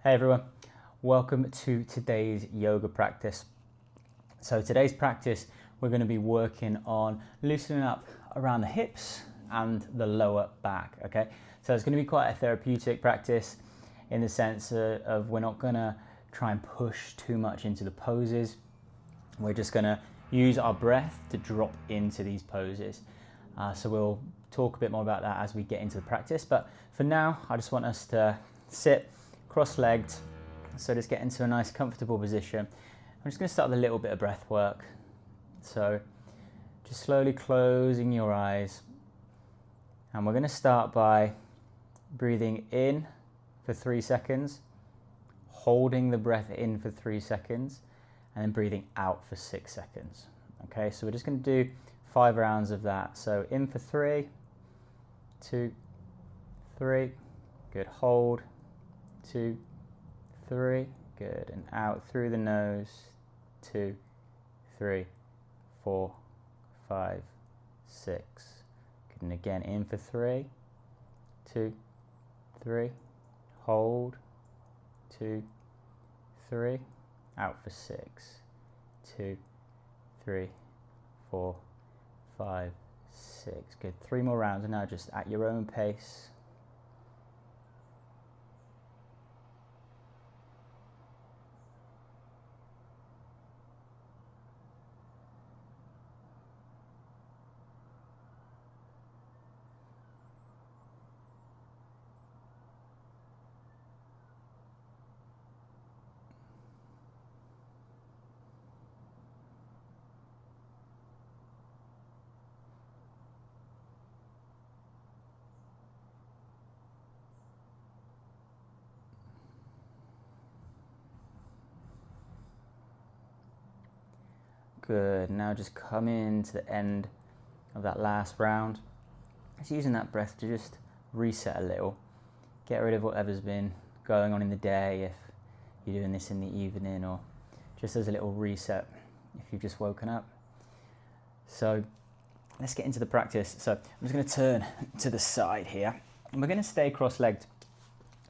Hey everyone, welcome to today's yoga practice. So today's practice, we're going to be working on loosening up around the hips and the lower back, okay? So it's going to be quite a therapeutic practice in the sense of we're not going to try and push too much into the poses. We're just going to use our breath to drop into these poses. So we'll talk a bit more about that as we get into the practice. But for now, I just want us to sit cross-legged, so just get into a nice comfortable position. I'm just going to start with a little bit of breath work. So just slowly closing your eyes, and we're going to start by breathing in for 3 seconds, holding the breath in for 3 seconds, and then breathing out for 6 seconds. Okay, so we're just going to do 5 rounds of that. So in for 3, 2, 3, good, hold, 2, 3, good, and out through the nose, 2, 3, 4, 5, 6, good, and again in for 3, 2, 3, hold, 2, 3, out for 6, 2, 3, 4, 5, 6, good, 3 more rounds, and now just at your own pace. Good, now just come in to the end of that last round. Just using that breath to just reset a little. Get rid of whatever's been going on in the day, if you're doing this in the evening, or just as a little reset if you've just woken up. So let's get into the practice. So I'm just going to turn to the side here, and we're going to stay cross-legged.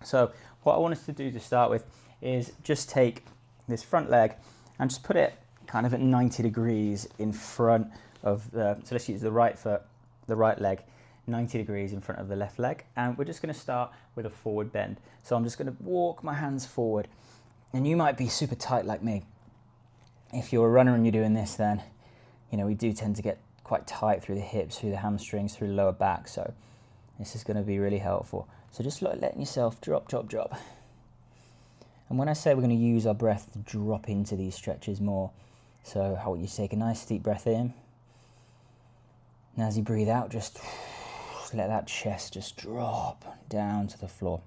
So what I want us to do to start with is just take this front leg and just put it kind of at 90 degrees in front of the, so let's use the right foot, the right leg, 90 degrees in front of the left leg, and we're just going to start with a forward bend. So I'm just going to walk my hands forward, and you might be super tight like me. If you're a runner and you're doing this, then you know we do tend to get quite tight through the hips, through the hamstrings, through the lower back, so this is going to be really helpful. So just letting yourself drop, drop, drop. And when I say we're going to use our breath to drop into these stretches more, so how you take a nice deep breath in, and as you breathe out, just let that chest just drop down to the floor.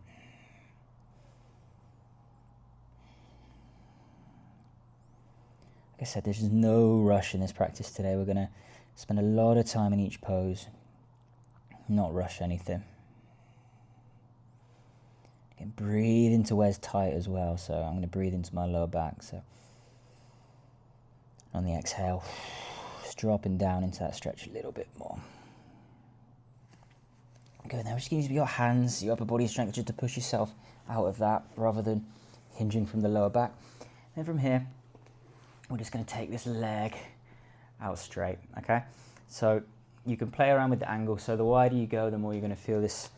Like I said, there's no rush in this practice today. We're going to spend a lot of time in each pose, not rush anything. Again, breathe into where's tight as well, so I'm going to breathe into my lower back. So on the exhale, just dropping down into that stretch a little bit more. Good, now we're just going to use your hands, your upper body strength, just to push yourself out of that rather than hinging from the lower back. And from here, we're just going to take this leg out straight, okay? So you can play around with the angle, so the wider you go, the more you're going to feel this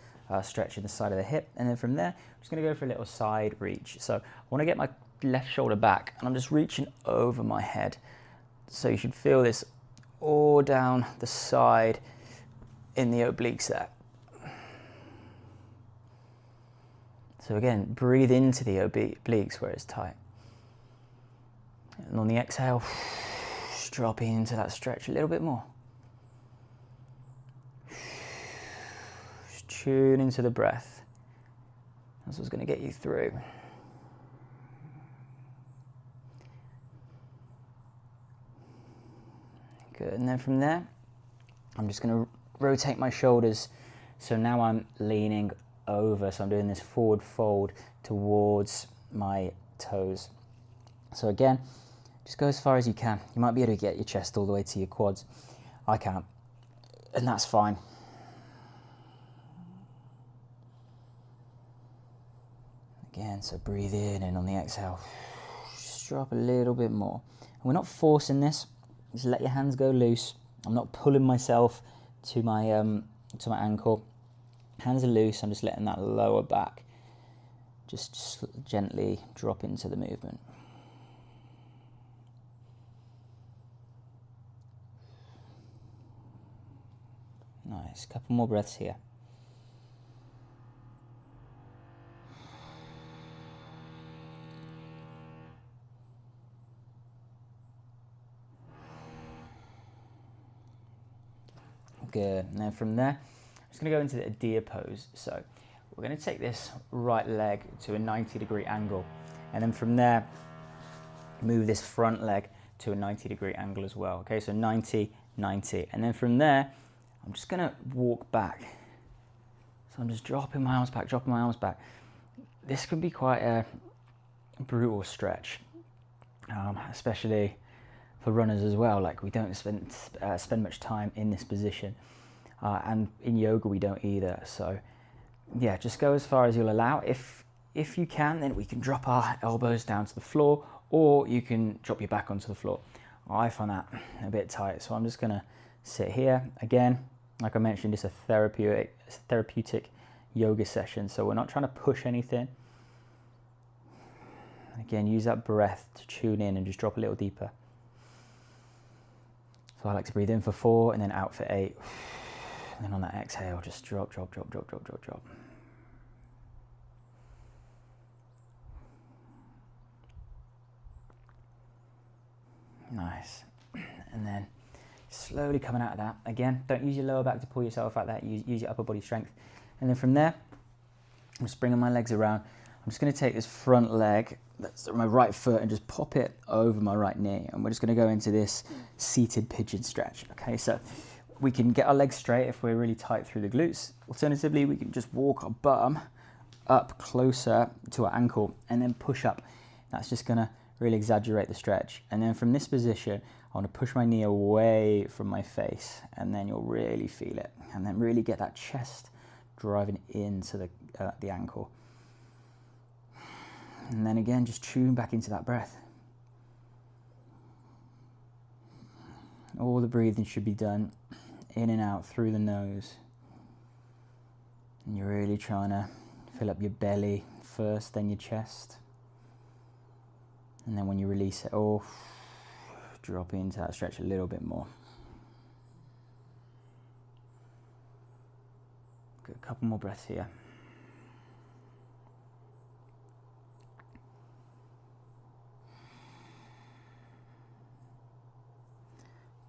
stretch in the side of the hip. And then from there, I'm just going to go for a little side reach. So I want to get my left shoulder back, and I'm just reaching over my head. So you should feel this all down the side in the obliques there. So again, breathe into the obliques where it's tight. And on the exhale, just drop into that stretch a little bit more. Just tune into the breath. That's what's going to get you through. Good, and then from there, I'm just going to rotate my shoulders. So now I'm leaning over, so I'm doing this forward fold towards my toes. So again, just go as far as you can. You might be able to get your chest all the way to your quads. I can't, and that's fine. Again, so breathe in, and on the exhale, just drop a little bit more. And we're not forcing this, just let your hands go loose. I'm not pulling myself to my ankle. Hands are loose, I'm just letting that lower back just gently drop into the movement. Nice, couple more breaths here. Good, and then from there, I'm just going to go into the deer pose. So we're going to take this right leg to a 90-degree angle, and then from there, move this front leg to a 90-degree angle as well. Okay, so 90, 90, and then from there, I'm just going to walk back. So I'm just dropping my arms back, dropping my arms back. This can be quite a brutal stretch, especially for runners as well. Like, we don't spend much time in this position, and in yoga we don't either. So yeah, just go as far as you'll allow. If you can, then we can drop our elbows down to the floor, or you can drop your back onto the floor. I find that a bit tight, so I'm just gonna sit here. Again, like I mentioned, it's a therapeutic yoga session, so we're not trying to push anything. Again, use that breath to tune in and just drop a little deeper. So I like to breathe in for 4 and then out for 8. And then on that exhale, just drop, drop, drop, drop, drop, drop, drop. Nice. And then slowly coming out of that. Again, don't use your lower back to pull yourself out of that. Use your upper body strength. And then from there, I'm just bringing my legs around. I'm just going to take this front leg, that's my right foot, and just pop it over my right knee. And we're just going to go into this seated pigeon stretch. Okay, so we can get our legs straight if we're really tight through the glutes. Alternatively, we can just walk our bum up closer to our ankle and then push up. That's just going to really exaggerate the stretch. And then from this position, I want to push my knee away from my face, and then you'll really feel it. And then really get that chest driving into the ankle. And then again, just tune back into that breath. All the breathing should be done in and out through the nose. And you're really trying to fill up your belly first, then your chest. And then when you release it off, drop into that stretch a little bit more. Good, a couple more breaths here.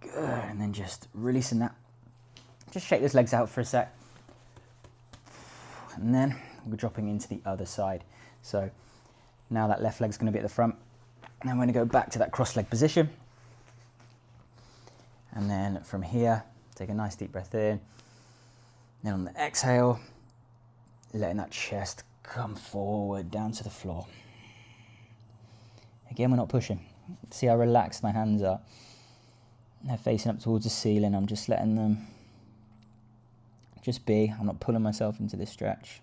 Good, and then just releasing that. Just shake those legs out for a sec. And then we're dropping into the other side. So now that left leg's going to be at the front. And then we're going to go back to that cross-leg position. And then from here, take a nice deep breath in. Then on the exhale, letting that chest come forward down to the floor. Again, we're not pushing. See how relaxed my hands are. They're facing up towards the ceiling. I'm just letting them just be. I'm not pulling myself into this stretch.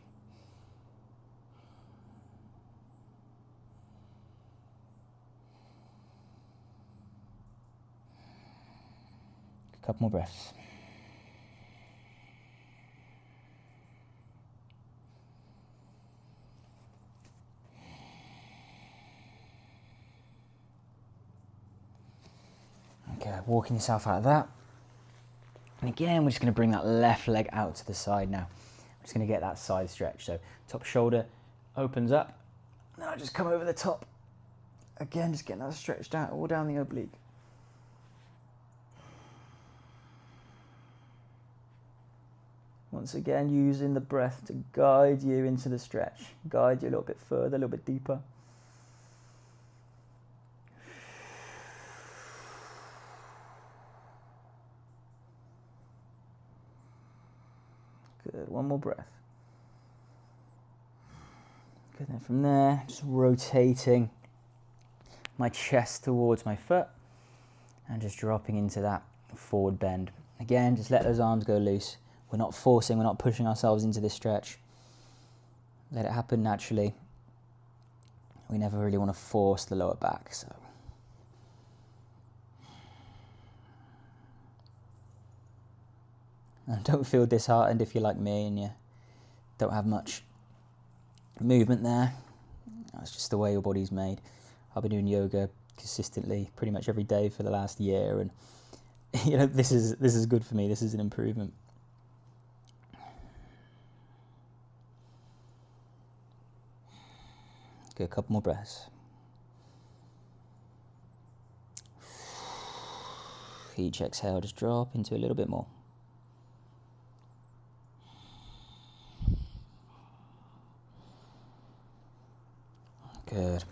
A couple more breaths. Okay, walking yourself out of that. And again, we're just going to bring that left leg out to the side now. I'm just going to get that side stretch. So top shoulder opens up. Now just come over the top. Again, just getting that stretched out all down the oblique. Once again, using the breath to guide you into the stretch. Guide you a little bit further, a little bit deeper. Good, one more breath. Good, then from there, just rotating my chest towards my foot and just dropping into that forward bend. Again, just let those arms go loose. We're not forcing, we're not pushing ourselves into this stretch. Let it happen naturally. we never really want to force the lower back. So and don't feel disheartened if you're like me and you don't have much movement there. That's just the way your body's made. I've been doing yoga consistently pretty much every day for the last year, and you know, this is good for me. This is an improvement. Good, a couple more breaths. Each exhale, just drop into a little bit more. Good.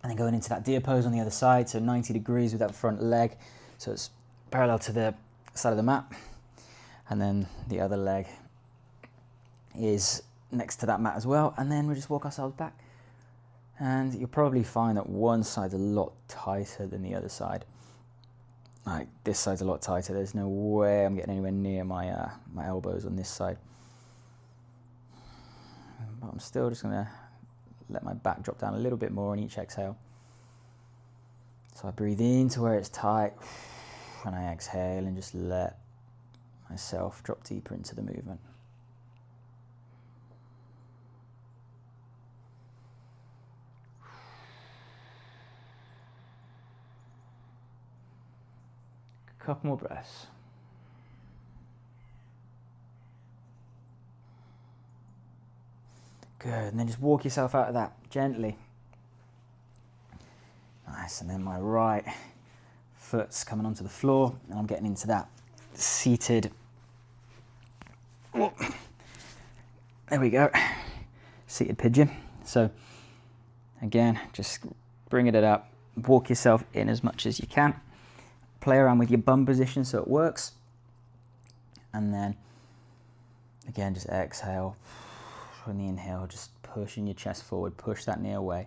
And then going into that deer pose on the other side, so 90 degrees with that front leg. So it's parallel to the side of the mat. And then the other leg is next to that mat as well. And then we just walk ourselves back. And you'll probably find that one side's a lot tighter than the other side. Like this side's a lot tighter. There's no way I'm getting anywhere near my my elbows on this side. But I'm still just gonna let my back drop down a little bit more on each exhale. So I breathe into where it's tight, and I exhale and just let myself drop deeper into the movement. A couple more breaths. Good, and then just walk yourself out of that gently. Nice, and then my right foot's coming onto the floor, and I'm getting into that seated. There we go, seated pigeon. So again, just bringing it up, walk yourself in as much as you can. Play around with your bum position so it works. And then again, just exhale. On the inhale, just pushing your chest forward, push that knee away,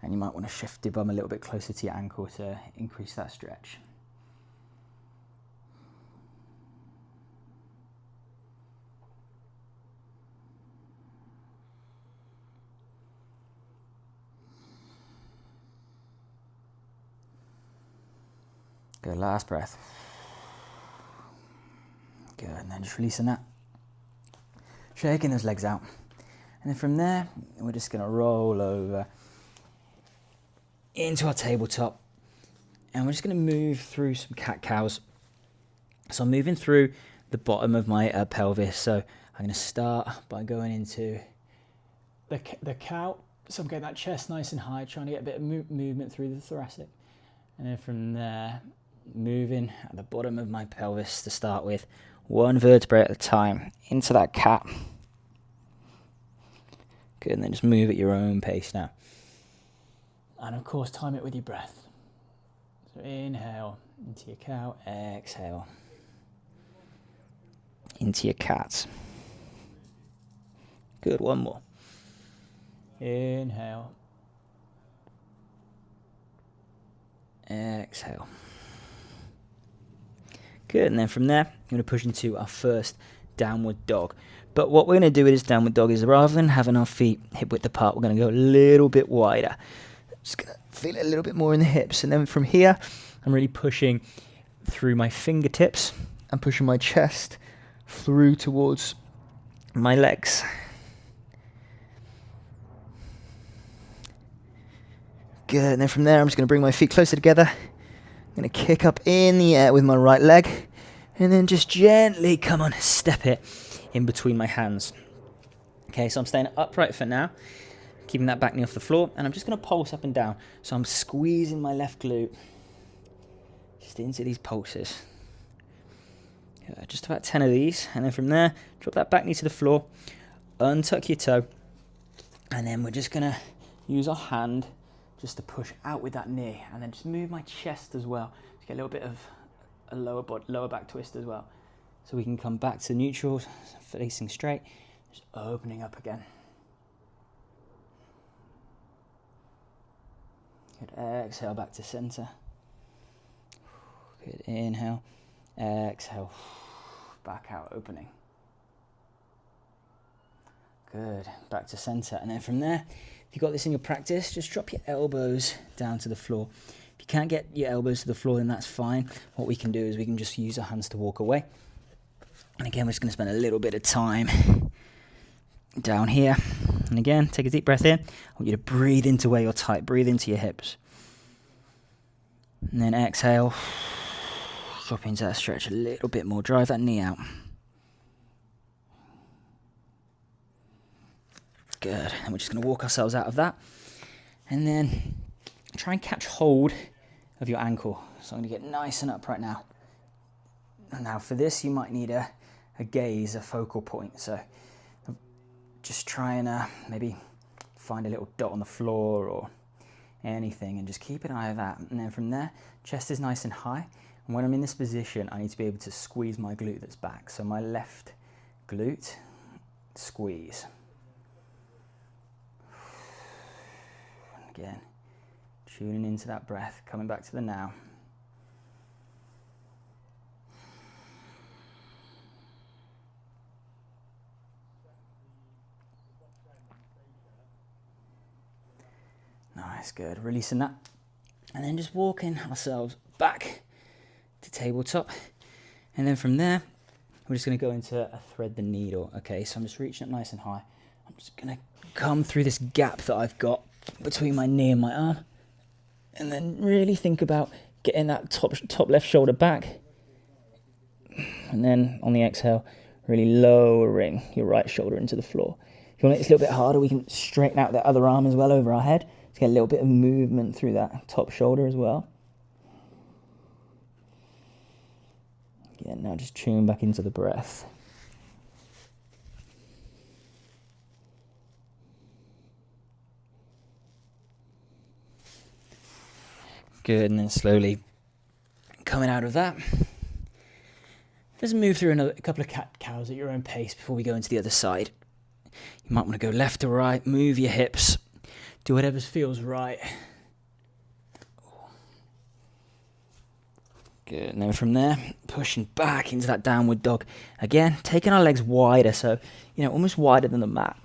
and you might want to shift your bum a little bit closer to your ankle to increase that stretch. Good, last breath. Good, and then just releasing that. Shaking those legs out. And then from there, we're just going to roll over into our tabletop. And we're just going to move through some cat-cows. So I'm moving through the bottom of my pelvis. So I'm going to start by going into the cow. So I'm getting that chest nice and high, trying to get a bit of movement through the thoracic. And then from there, moving at the bottom of my pelvis to start with, one vertebrae at a time, into that cat. Good, and then just move at your own pace now. And of course, time it with your breath. So inhale into your cow, exhale into your cat. Good, one more. Inhale. Exhale. Good, and then from there, I'm going to push into our first downward dog. But what we're going to do with this downward dog is, rather than having our feet hip width apart, we're going to go a little bit wider. Just going to feel it a little bit more in the hips. And then from here, I'm really pushing through my fingertips and pushing my chest through towards my legs. Good, and then from there, I'm just going to bring my feet closer together. I'm going to kick up in the air with my right leg. And then just gently, come on, step it in between my hands. Okay, so I'm staying upright for now, keeping that back knee off the floor, and I'm just going to pulse up and down. So I'm squeezing my left glute just into these pulses. Just about 10 of these, and then from there, drop that back knee to the floor, untuck your toe, and then we're just going to use our hand just to push out with that knee, and then just move my chest as well to get a little bit of a lower back twist as well. So we can come back to neutral, facing straight, just opening up again. Good, exhale back to center. Good, inhale, exhale, back out, opening. Good, back to center. And then from there, if you've got this in your practice, just drop your elbows down to the floor. If you can't get your elbows to the floor, then that's fine. What we can do is we can just use our hands to walk away. And again, we're just going to spend a little bit of time down here. And again, take a deep breath in. I want you to breathe into where you're tight. Breathe into your hips. And then exhale. Drop into that stretch a little bit more. Drive that knee out. Good. And we're just going to walk ourselves out of that. And then try and catch hold of your ankle. So I'm going to get nice and upright now. And now for this, you might need a gaze, a focal point. So just try and maybe find a little dot on the floor or anything and just keep an eye on that. And then from there, chest is nice and high. And when I'm in this position, I need to be able to squeeze my glute that's back. So my left glute, squeeze. Again, tuning into that breath, coming back to the now. Nice, good. Releasing that. And then just walking ourselves back to tabletop. And then from there, we're just going to go into a thread the needle. Okay, so I'm just reaching up nice and high. I'm just going to come through this gap that I've got between my knee and my arm. And then really think about getting that top left shoulder back. And then on the exhale, really lowering your right shoulder into the floor. If you want to make this a little bit harder, we can straighten out that other arm as well over our head. To get a little bit of movement through that top shoulder as well. Again, now just tune back into the breath. Good, and then slowly coming out of that. Just move through a couple of cat-cows at your own pace before we go into the other side. You might want to go left to right, move your hips, do whatever feels right. Good, and then from there, pushing back into that downward dog. Again, taking our legs wider, so, almost wider than the mat.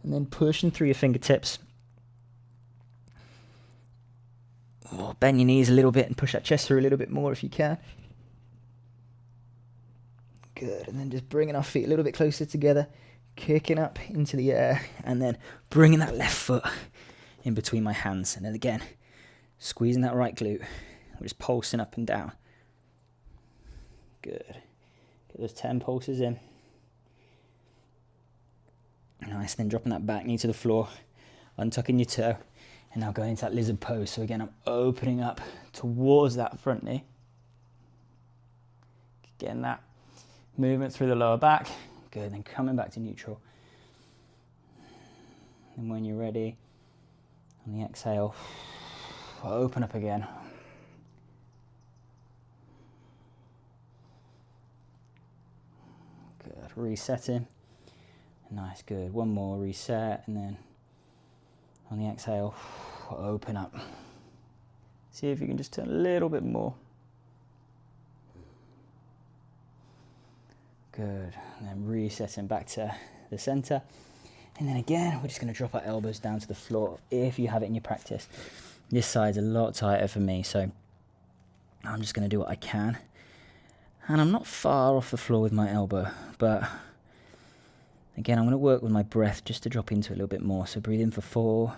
And then pushing through your fingertips. Bend your knees a little bit and push that chest through a little bit more if you can. Good, and then just bringing our feet a little bit closer together, kicking up into the air, and then bringing that left foot in between my hands. And then again, squeezing that right glute. We're just pulsing up and down. Good. Get those 10 pulses in. Nice, then dropping that back knee to the floor, untucking your toe. And now going into that lizard pose. So again, I'm opening up towards that front knee. Getting that movement through the lower back. Good, then coming back to neutral. And when you're ready, on the exhale, open up again. Good, resetting. Nice, good. One more, reset, and then on the exhale, open up. See if you can just turn a little bit more. Good, and then resetting back to the center. And then again, we're just gonna drop our elbows down to the floor if you have it in your practice. This side's a lot tighter for me, so I'm just gonna do what I can. And I'm not far off the floor with my elbow, but again, I'm going to work with my breath just to drop into it a little bit more. So breathe in for 4.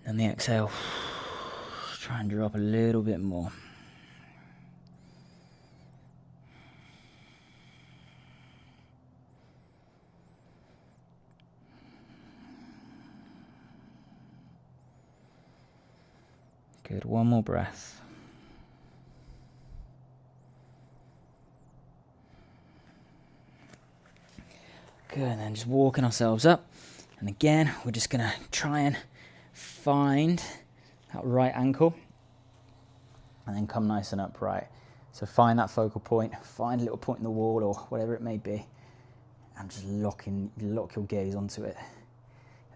And the exhale, try and drop a little bit more. Good, one more breath. Good, and then just walking ourselves up. And again, we're just going to try and find that right ankle. And then come nice and upright. So find that focal point, find a little point in the wall or whatever it may be. And just lock your gaze onto it.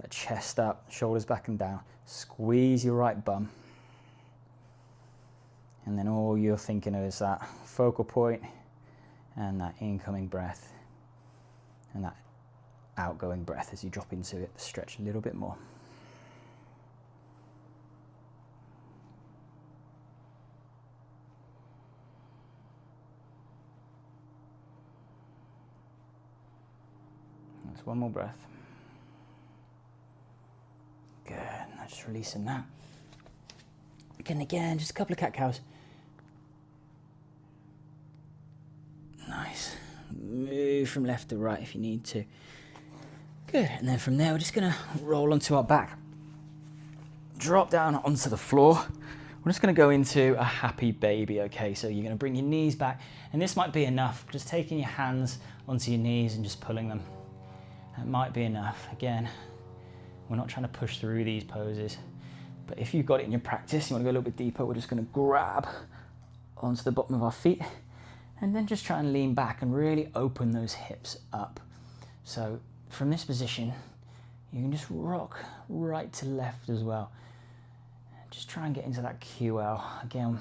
Get chest up, shoulders back and down. Squeeze your right bum. And then all you're thinking of is that focal point and that incoming breath. And that outgoing breath as you drop into it. Stretch a little bit more. That's one more breath. Good. Now just releasing that. Again, just a couple of cat-cows. Nice. Move from left to right if you need to. Good. And then from there, we're just going to roll onto our back. Drop down onto the floor. We're just going to go into a happy baby, okay? So you're going to bring your knees back, and this might be enough. Just taking your hands onto your knees and just pulling them. That might be enough. Again, we're not trying to push through these poses, but if you've got it in your practice, you want to go a little bit deeper, we're just going to grab onto the bottom of our feet and then just try and lean back and really open those hips up. So from this position, you can just rock right to left as well. Just try and get into that QL. Again,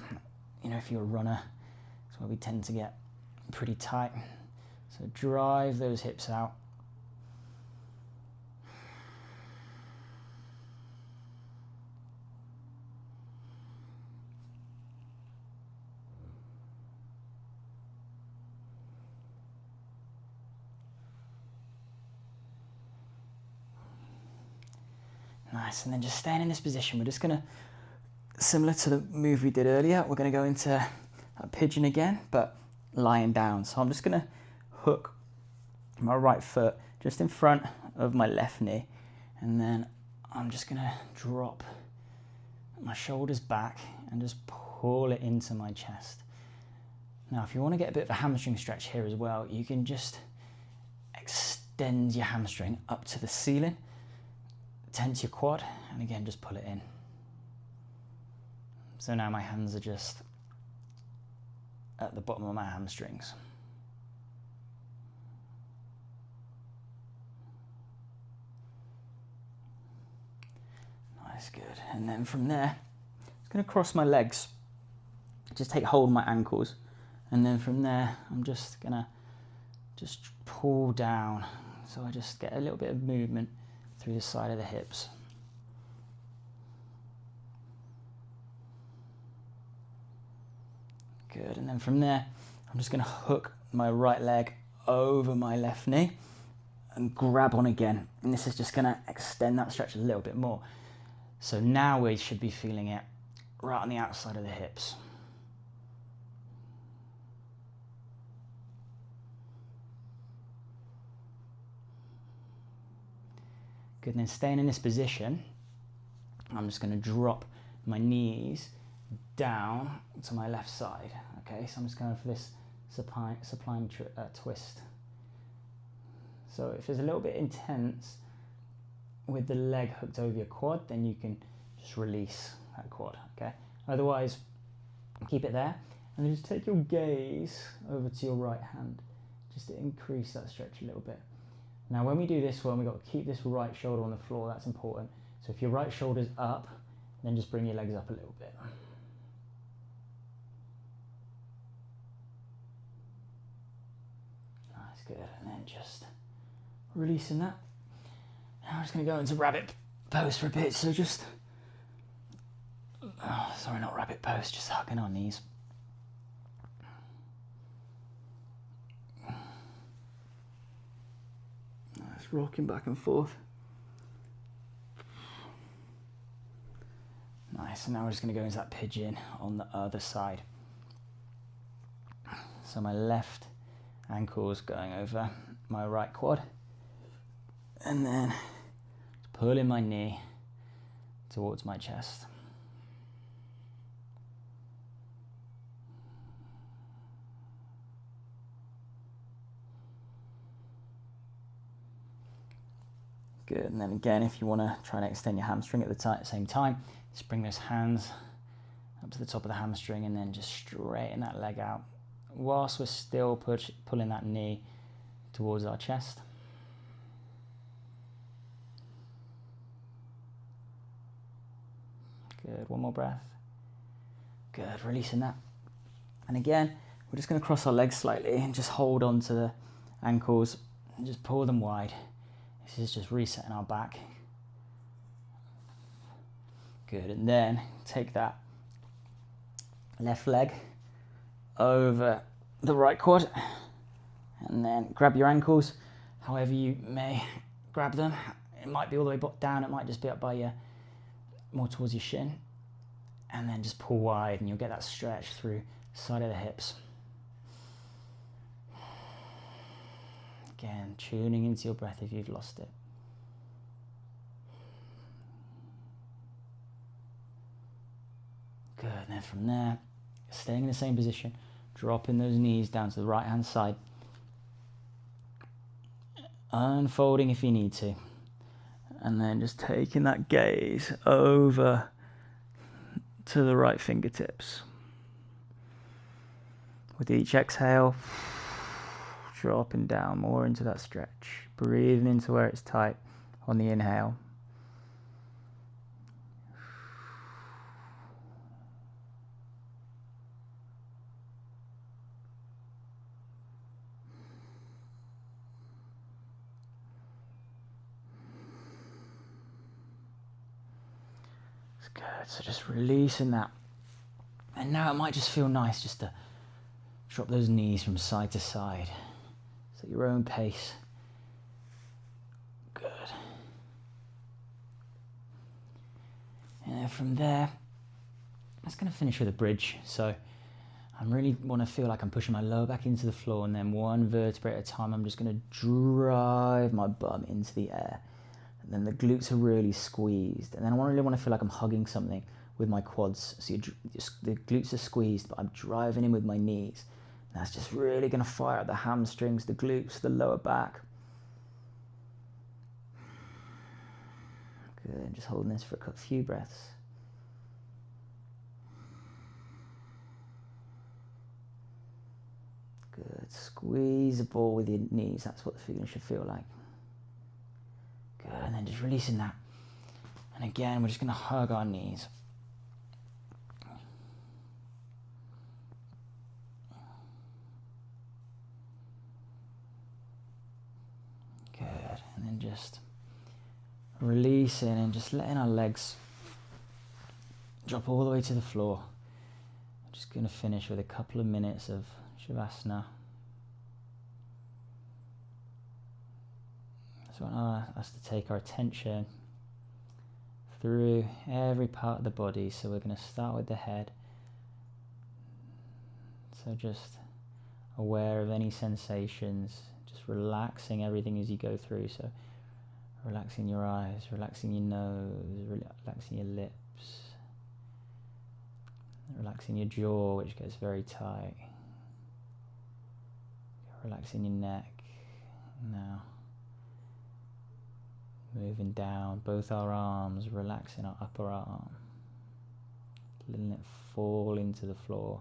you know, if you're a runner, that's where we tend to get pretty tight. So drive those hips out. Nice, and then just staying in this position, we're just gonna, similar to the move we did earlier, we're gonna go into a pigeon again, but lying down. So I'm just gonna hook my right foot just in front of my left knee, and then I'm just gonna drop my shoulders back and just pull it into my chest. Now, if you wanna get a bit of a hamstring stretch here as well, you can just extend your hamstring up to the ceiling, tense your quad, and again, just pull it in. So now my hands are just at the bottom of my hamstrings. Nice, good. And then from there, I'm just gonna cross my legs, just take hold of my ankles, and then from there, I'm just gonna pull down. So I just get a little bit of movement through the side of the hips. Good, and then from there, I'm just gonna hook my right leg over my left knee and grab on again. And this is just gonna extend that stretch a little bit more. So now we should be feeling it right on the outside of the hips. Good, and then staying in this position, I'm just gonna drop my knees down to my left side. Okay, so I'm just going for this supine twist. So if it's a little bit intense with the leg hooked over your quad, then you can just release that quad, okay? Otherwise, keep it there, and then just take your gaze over to your right hand, just to increase that stretch a little bit. Now, when we do this one, we've got to keep this right shoulder on the floor. That's important. So if your right shoulder's up, then just bring your legs up a little bit. Nice, good. And then just releasing that. Now I'm just going to go into rabbit pose for a bit. So just, sorry, not rabbit pose, just hugging our knees. Rocking back and forth. Nice, and now we're just going to go into that pigeon on the other side. So my left ankle is going over my right quad, and then pulling my knee towards my chest. Good, and then again, if you want to try and extend your hamstring at the same time, just bring those hands up to the top of the hamstring and then just straighten that leg out whilst we're still pulling that knee towards our chest. Good, one more breath. Good, releasing that. And again, we're just going to cross our legs slightly and just hold on to the ankles and just pull them wide. This is just resetting our back. Good, and then take that left leg over the right quad, and then grab your ankles however you may grab them. It might be all the way down, it might just be up by your, more towards your shin, and then just pull wide and you'll get that stretch through the side of the hips. Again, tuning into your breath if you've lost it. Good, and then from there, staying in the same position, dropping those knees down to the right hand side, unfolding if you need to, and then just taking that gaze over to the right fingertips. With each exhale, dropping down more into that stretch, breathing into where it's tight on the inhale. Good, so just releasing that. And now it might just feel nice just to drop those knees from side to side. So at your own pace. Good. And then from there, I'm just going to finish with a bridge. So I really want to feel like I'm pushing my lower back into the floor, and then one vertebrae at a time, I'm just going to drive my bum into the air. And then the glutes are really squeezed. And then I really want to feel like I'm hugging something with my quads. So the glutes are squeezed, but I'm driving in with my knees. And that's just really going to fire up the hamstrings, the glutes, the lower back. Good, just holding this for a few breaths. Good, squeeze the ball with your knees. That's what the feeling should feel like. Good, and then just releasing that. And again, we're just going to hug our knees. Good, and then just releasing and just letting our legs drop all the way to the floor. I'm just going to finish with a couple of minutes of Shavasana. So I want us to take our attention through every part of the body. So we're going to start with the head. So just aware of any sensations, just relaxing everything as you go through. So relaxing your eyes, relaxing your nose, relaxing your lips, relaxing your jaw, which gets very tight, relaxing your neck. Now moving down both our arms, relaxing our upper arm, letting it fall into the floor,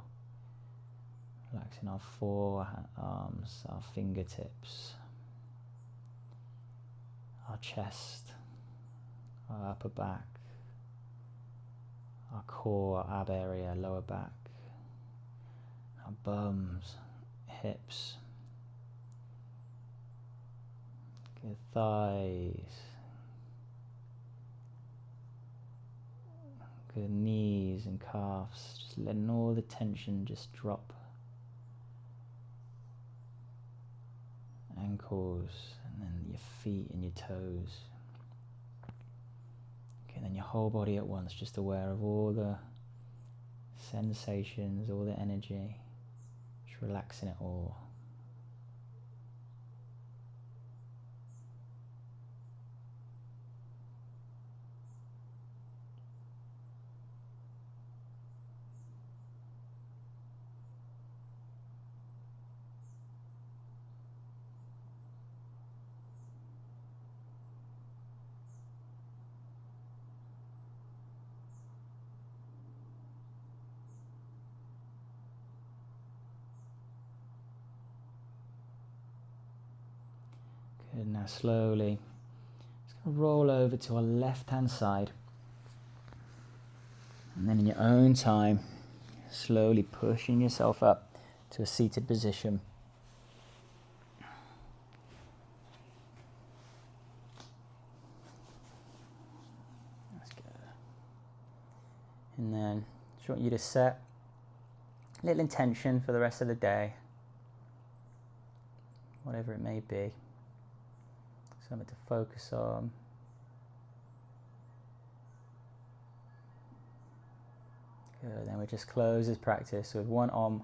relaxing our forearms, our fingertips, our chest, our upper back, our core, our ab area, lower back, our bums, hips, good, thighs, good, knees and calves, just letting all the tension just drop. Ankles, and then your feet and your toes. Okay, and then your whole body at once, just aware of all the sensations, all the energy, just relaxing it all. Good, now slowly, just going to roll over to our left-hand side. And then in your own time, slowly pushing yourself up to a seated position. Just want you to set a little intention for the rest of the day, whatever it may be, something to focus on. Good, then we just close this practice with one Om.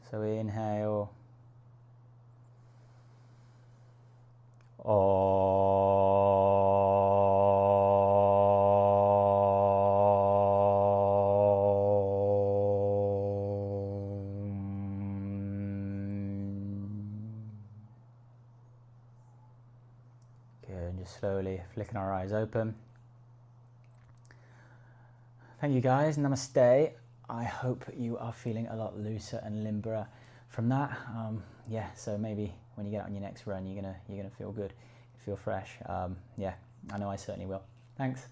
So inhale, good, and just slowly flicking our eyes open. Thank you guys, namaste. I hope you are feeling a lot looser and limberer from that. Yeah, so maybe when you get on your next run, you're gonna feel good, feel fresh. Yeah, I know I certainly will. Thanks.